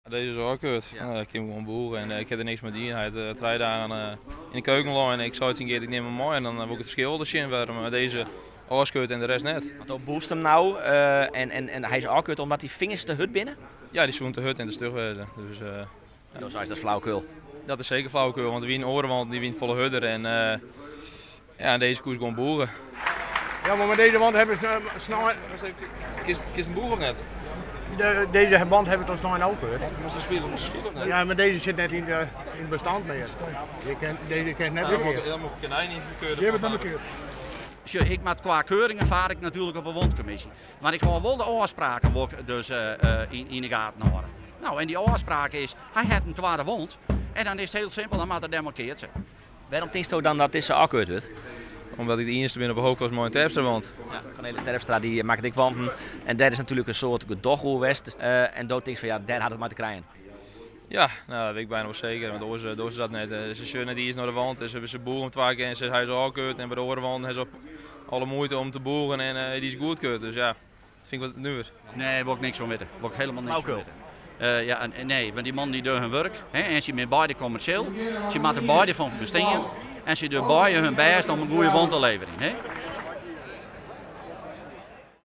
Deze is ook kut. Ja. Ik heb gewoon boeren en ik heb er niks mee dienen. Hij had 3 dagen in de keuken en ik zou het zien, ik neem hem mooi en dan wil ik het verschil dus zien werden. Maar deze kut en de rest net. Want ook boost hem nou en hij is ook kut omdat hij vingers de hut binnen. Ja, die zoent de hut en de stug wezen. Dus Dus is dat flauwekul. dat is zeker flauwekul, want wie een orenwand die wint volle hudder en ja, deze koers gewoon boeren. Ja, maar met deze wand hebben ze snel. Kies een boer of net? Deze band hebben toch snel ook gehoord. Was een spelen of net? Ja, maar deze zit net in bestand meer. Deze kent net weer. Dan moet ik niet bekeuren. Die hebben het dan bekeerd. Ik met qua keuringen vaar ik natuurlijk op een wondcommissie. Maar ik ga wel de afspraken dus, in de gaten houden. Nou, en die afspraak is, hij heeft een tweede wond. En dan is het heel simpel, dan moet het demarkeerd zijn. Waarom denk je dan dat dit zo akkoord wordt? Omdat ik de eerste ben op een hoogklas mooi Terpsterwand. Ja, Cornelis Terpstra die maakt dik wanten. En dat is natuurlijk een soort dochroerwest. En dood denk van ja, daar had het maar te krijgen. Ja, nou, dat weet ik bijna wel zeker. Want Doos is dat net. Ze scheuren die is naar de wand. Ze boeren hem 2 keer en hij is al kut. En bij de orenwand heeft ze alle moeite om te boeren en die is goed kut. Dus ja, dat vind ik wat nuwer. Nee, daar wil ik niks van weten. Daar wil ik helemaal niks van Flauwekul. weten. Ja, nee, want die man die doet hun werk. Hè, en ze met beide commercieel. Ze maken beide van bestingen. En ze doen beide hun best om een goede wond te leveren. Hè.